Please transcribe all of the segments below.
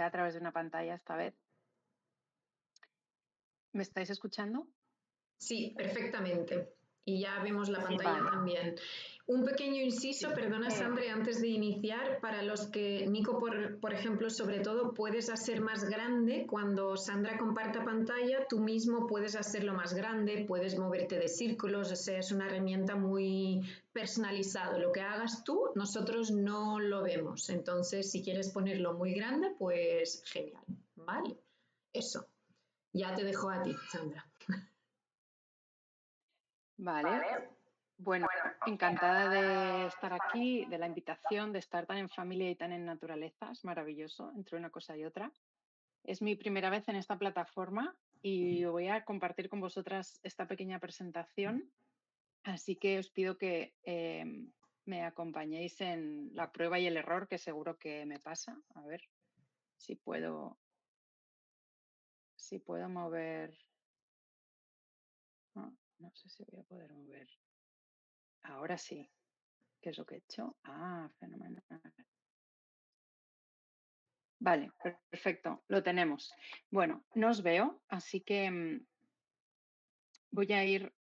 sea a través de una pantalla esta vez. ¿Me estáis escuchando? Sí, perfectamente. Y ya vemos la pantalla Vale. también. Un pequeño inciso, Sí. perdona Sandra, antes de iniciar, para los que, Nico, por ejemplo, sobre todo, puedes hacer más grande. Cuando Sandra comparta pantalla, tú mismo puedes hacerlo más grande, puedes moverte de círculos, o sea, es una herramienta muy personalizada. Lo que hagas tú, nosotros no lo vemos. Entonces, si quieres ponerlo muy grande, pues genial, ¿vale? Eso. Ya te dejo a ti, Sandra. Vale. Bueno, encantada de estar aquí, de la invitación, de estar tan en familia y tan en naturaleza. Es maravilloso entre una cosa y otra. Es mi primera vez en esta plataforma y voy a compartir con vosotras esta pequeña presentación. Así que os pido que me acompañéis en la prueba y el error, que seguro que me pasa. A ver si puedo mover. No sé si voy a poder mover. Ahora sí. ¿Qué es lo que he hecho? Ah, fenomenal. Vale, perfecto, lo tenemos. Bueno, no os veo, así que voy a ir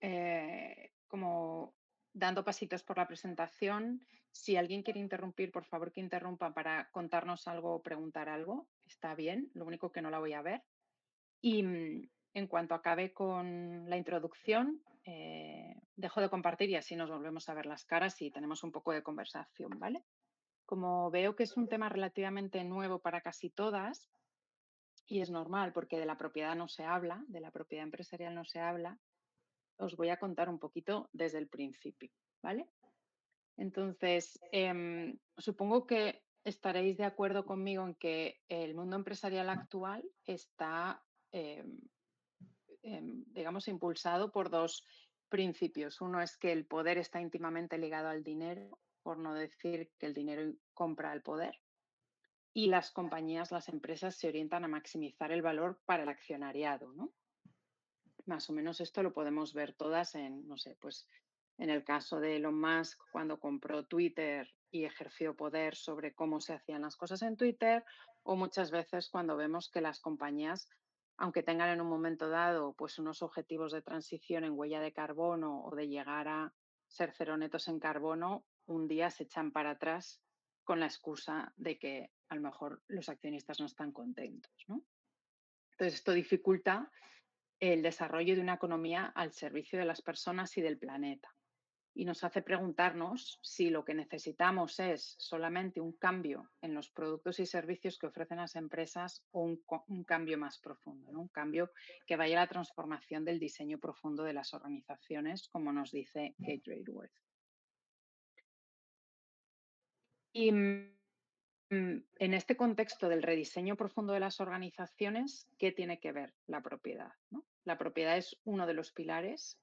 como dando pasitos por la presentación. Si alguien quiere interrumpir, por favor que interrumpa para contarnos algo o preguntar algo. Está bien, lo único que no la voy a ver. Y en cuanto acabe con la introducción, dejo de compartir y así nos volvemos a ver las caras y tenemos un poco de conversación, ¿vale? Como veo que es un tema relativamente nuevo para casi todas, y es normal porque de la propiedad no se habla, de la propiedad empresarial no se habla, os voy a contar un poquito desde el principio, ¿vale? Entonces, supongo que estaréis de acuerdo conmigo en que el mundo empresarial actual está, digamos, impulsado por dos principios. Uno es que el poder está íntimamente ligado al dinero, por no decir que el dinero compra el poder. Y las compañías, las empresas se orientan a maximizar el valor para el accionariado, ¿no? Más o menos esto lo podemos ver todas en, no sé, pues en el caso de Elon Musk cuando compró Twitter y ejerció poder sobre cómo se hacían las cosas en Twitter, o muchas veces cuando vemos que las compañías, aunque tengan en un momento dado pues unos objetivos de transición en huella de carbono o de llegar a ser cero netos en carbono, un día se echan para atrás con la excusa de que a lo mejor los accionistas no están contentos, ¿no? Entonces, esto dificulta el desarrollo de una economía al servicio de las personas y del planeta. Y nos hace preguntarnos si lo que necesitamos es solamente un cambio en los productos y servicios que ofrecen las empresas o un cambio más profundo, ¿no? Un cambio que vaya a la transformación del diseño profundo de las organizaciones, como nos dice Kate Raworth. Y en este contexto del rediseño profundo de las organizaciones, ¿qué tiene que ver la propiedad, ¿no? La propiedad es uno de los pilares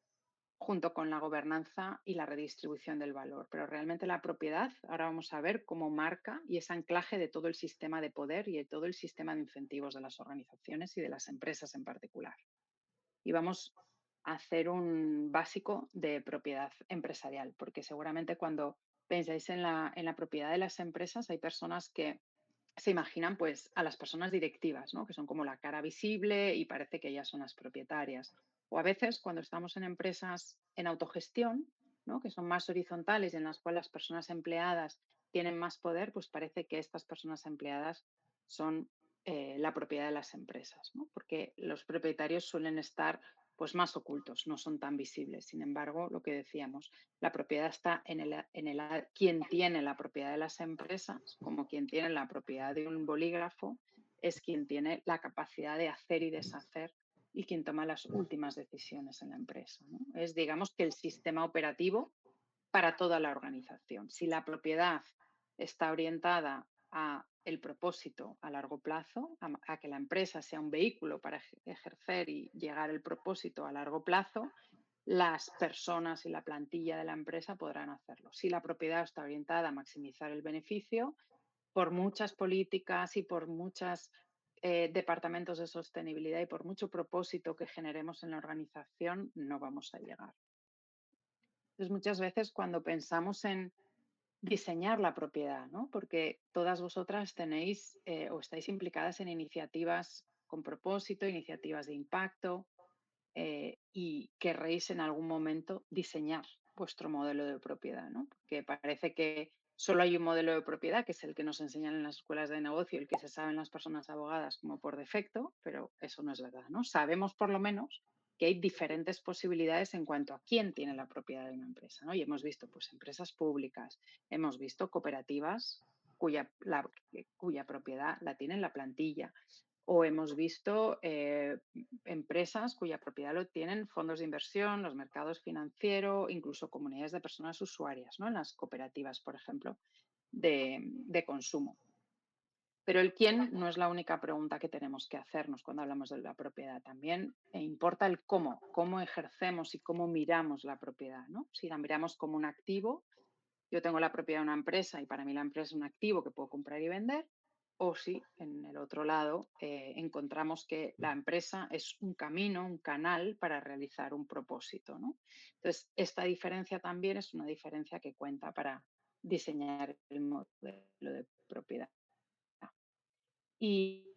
junto con la gobernanza y la redistribución del valor. Pero realmente la propiedad, ahora vamos a ver cómo marca y es anclaje de todo el sistema de poder y de todo el sistema de incentivos de las organizaciones y de las empresas en particular. Y vamos a hacer un básico de propiedad empresarial, porque seguramente cuando pensáis en la propiedad de las empresas hay personas que se imaginan pues a las personas directivas, ¿no? Que son como la cara visible y parece que ellas son las propietarias. O a veces cuando estamos en empresas en autogestión, ¿no? Que son más horizontales y en las cuales las personas empleadas tienen más poder, pues parece que estas personas empleadas son la propiedad de las empresas, ¿no? Porque los propietarios suelen estar pues más ocultos, no son tan visibles. Sin embargo, lo que decíamos, la propiedad está en quien tiene la propiedad de las empresas, como quien tiene la propiedad de un bolígrafo, es quien tiene la capacidad de hacer y deshacer y quien toma las últimas decisiones en la empresa, ¿no? Es, digamos, que el sistema operativo para toda la organización. Si la propiedad está orientada a el propósito a largo plazo, a que la empresa sea un vehículo para ejercer y llegar al propósito a largo plazo, las personas y la plantilla de la empresa podrán hacerlo. Si la propiedad está orientada a maximizar el beneficio, por muchas políticas y por muchos departamentos de sostenibilidad y por mucho propósito que generemos en la organización, no vamos a llegar. Entonces, muchas veces cuando pensamos en diseñar la propiedad, ¿no? Porque todas vosotras tenéis o estáis implicadas en iniciativas con propósito, iniciativas de impacto, y querréis en algún momento diseñar vuestro modelo de propiedad, ¿no? Porque parece que solo hay un modelo de propiedad, que es el que nos enseñan en las escuelas de negocio, el que se saben las personas abogadas como por defecto, pero eso no es verdad, ¿no? Sabemos por lo menos que hay diferentes posibilidades en cuanto a quién tiene la propiedad de una empresa, ¿no? Y hemos visto, pues, empresas públicas, hemos visto cooperativas cuya propiedad la tiene la plantilla, o hemos visto empresas cuya propiedad lo tienen fondos de inversión, los mercados financieros, incluso comunidades de personas usuarias, ¿no? En las cooperativas, por ejemplo, de consumo. Pero el quién no es la única pregunta que tenemos que hacernos cuando hablamos de la propiedad. También importa el cómo ejercemos y cómo miramos la propiedad, ¿no? Si la miramos como un activo, yo tengo la propiedad de una empresa y para mí la empresa es un activo que puedo comprar y vender, o si en el otro lado encontramos que la empresa es un camino, un canal para realizar un propósito, ¿no? Entonces, esta diferencia también es una diferencia que cuenta para diseñar el modelo de propiedad. Y,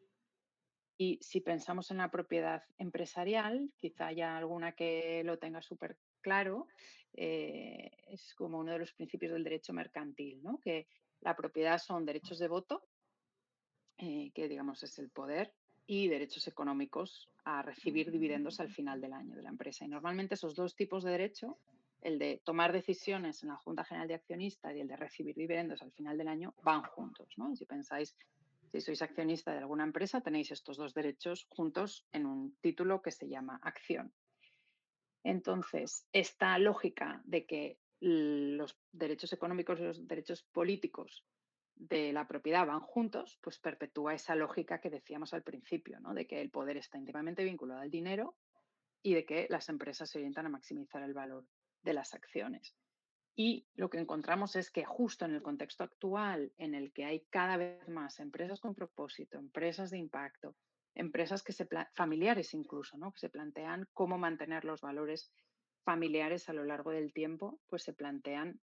y si pensamos en la propiedad empresarial, quizá haya alguna que lo tenga súper claro, es como uno de los principios del derecho mercantil, ¿no? Que la propiedad son derechos de voto, que digamos es el poder, y derechos económicos a recibir dividendos al final del año de la empresa. Y normalmente esos dos tipos de derecho, el de tomar decisiones en la Junta General de Accionistas y el de recibir dividendos al final del año, van juntos, ¿no? Si pensáis, si sois accionista de alguna empresa, tenéis estos dos derechos juntos en un título que se llama acción. Entonces, esta lógica de que los derechos económicos y los derechos políticos de la propiedad van juntos, pues perpetúa esa lógica que decíamos al principio, ¿no? De que el poder está íntimamente vinculado al dinero y de que las empresas se orientan a maximizar el valor de las acciones. Y lo que encontramos es que justo en el contexto actual, en el que hay cada vez más empresas con propósito, empresas de impacto, empresas familiares incluso, ¿no? Que se plantean cómo mantener los valores familiares a lo largo del tiempo, pues se plantean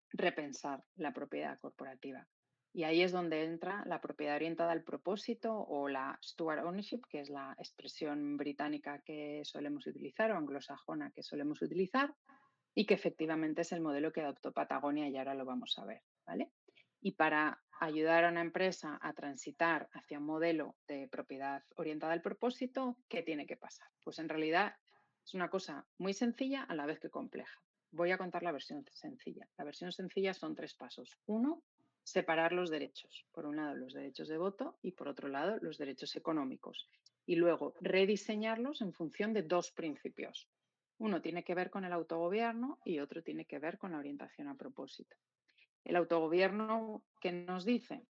repensar la propiedad corporativa. Y ahí es donde entra la propiedad orientada al propósito o la steward ownership, que es la expresión británica que solemos utilizar o anglosajona que solemos utilizar, y que efectivamente es el modelo que adoptó Patagonia y ahora lo vamos a ver, ¿vale? Y para ayudar a una empresa a transitar hacia un modelo de propiedad orientada al propósito, ¿qué tiene que pasar? Pues en realidad es una cosa muy sencilla a la vez que compleja. Voy a contar la versión sencilla. La versión sencilla son tres pasos. Uno, separar los derechos. Por un lado, los derechos de voto y por otro lado, los derechos económicos. Y luego, rediseñarlos en función de dos principios. Uno tiene que ver con el autogobierno y otro tiene que ver con la orientación a propósito. El autogobierno que nos dice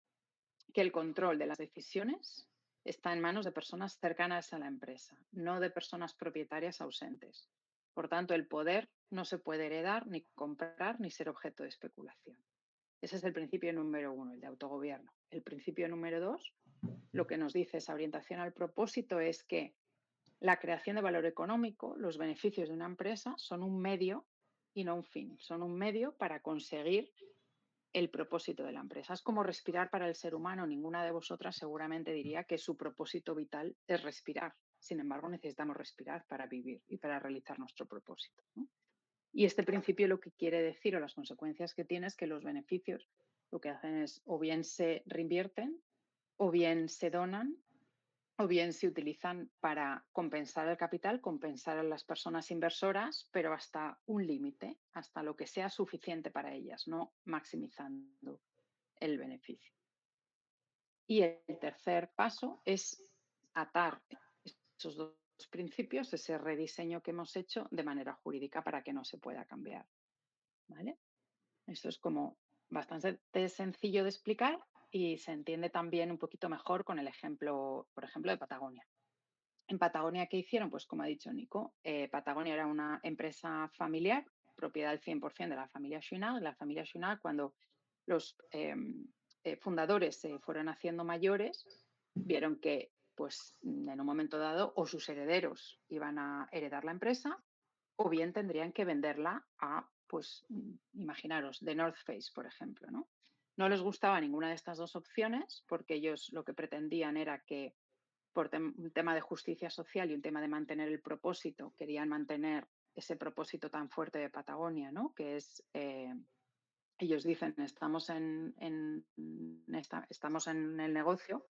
que el control de las decisiones está en manos de personas cercanas a la empresa, no de personas propietarias ausentes. Por tanto, el poder no se puede heredar, ni comprar, ni ser objeto de especulación. Ese es el principio número uno, el de autogobierno. El principio número dos, lo que nos dice esa orientación al propósito es que la creación de valor económico, los beneficios de una empresa son un medio y no un fin. Son un medio para conseguir el propósito de la empresa. Es como respirar para el ser humano. Ninguna de vosotras seguramente diría que su propósito vital es respirar. Sin embargo, necesitamos respirar para vivir y para realizar nuestro propósito, ¿no? Y este principio lo que quiere decir o las consecuencias que tiene es que los beneficios lo que hacen es o bien se reinvierten o bien se donan o bien se utilizan para compensar el capital, compensar a las personas inversoras, pero hasta un límite, hasta lo que sea suficiente para ellas, no maximizando el beneficio. Y el tercer paso es atar esos dos principios, ese rediseño que hemos hecho de manera jurídica para que no se pueda cambiar, ¿vale? Esto es como bastante sencillo de explicar y se entiende también un poquito mejor con el ejemplo, por ejemplo, de Patagonia. En Patagonia, ¿qué hicieron? Pues como ha dicho Nico, Patagonia era una empresa familiar, propiedad al 100% de la familia Cunard. La familia Cunard, cuando los fundadores se fueron haciendo mayores, vieron que pues, en un momento dado o sus herederos iban a heredar la empresa o bien tendrían que venderla a, pues, imaginaros, The North Face, por ejemplo, ¿no? No les gustaba ninguna de estas dos opciones porque ellos lo que pretendían era que por un tema de justicia social y un tema de mantener el propósito, querían mantener ese propósito tan fuerte de Patagonia, ¿no? Que es, ellos dicen, estamos en el negocio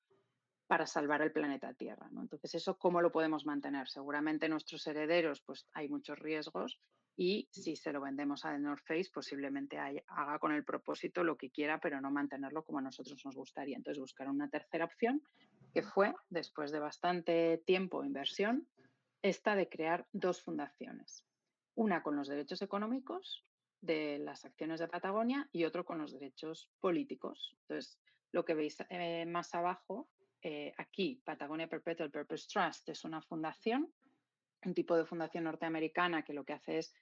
para salvar el planeta Tierra, ¿no? Entonces, ¿eso cómo lo podemos mantener? Seguramente nuestros herederos, pues hay muchos riesgos y si se lo vendemos a The North Face, posiblemente haga con el propósito lo que quiera, pero no mantenerlo como a nosotros nos gustaría. Entonces, buscar una tercera opción que fue, después de bastante tiempo e inversión, esta de crear dos fundaciones. Una con los derechos económicos de las acciones de Patagonia y otro con los derechos políticos. Entonces, lo que veis más abajo, aquí, Patagonia Perpetual Purpose Trust es una fundación, un tipo de fundación norteamericana que lo que hace es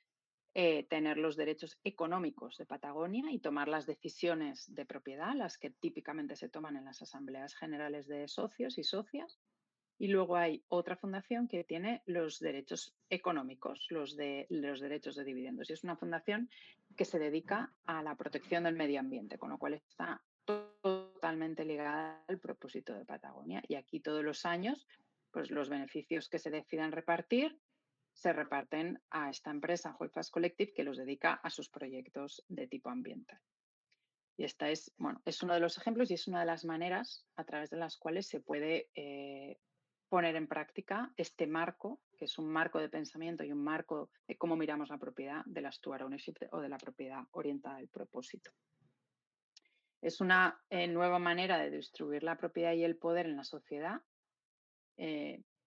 tener los derechos económicos de Patagonia y tomar las decisiones de propiedad, las que típicamente se toman en las asambleas generales de socios y socias. Y luego hay otra fundación que tiene los derechos económicos, los derechos de dividendos. Y es una fundación que se dedica a la protección del medio ambiente, con lo cual está totalmente ligada al propósito de Patagonia. Y aquí todos los años, pues los beneficios que se decidan repartir se reparten a esta empresa, Holdfast Collective, que los dedica a sus proyectos de tipo ambiental. Y esta es, bueno, es uno de los ejemplos y es una de las maneras a través de las cuales se puede poner en práctica este marco, que es un marco de pensamiento y un marco de cómo miramos la propiedad de la Steward Ownership o de la propiedad orientada al propósito. Es una nueva manera de distribuir la propiedad y el poder en la sociedad,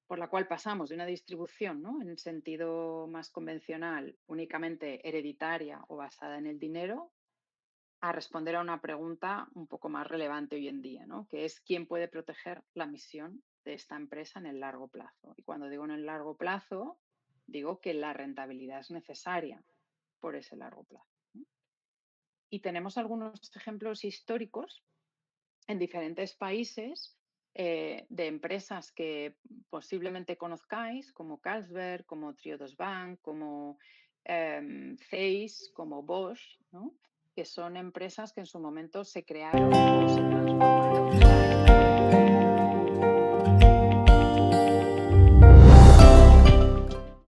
por la cual pasamos de una distribución, ¿no?, en el sentido más convencional, únicamente hereditaria o basada en el dinero, a responder a una pregunta un poco más relevante hoy en día, ¿no?, que es quién puede proteger la misión de esta empresa en el largo plazo. Y cuando digo en el largo plazo, digo que la rentabilidad es necesaria por ese largo plazo, ¿no? Y tenemos algunos ejemplos históricos en diferentes países de empresas que posiblemente conozcáis, como Carlsberg, como Triodos Bank, como Zeiss, como Bosch, ¿no?, que son empresas que en su momento se crearon o se transformaron para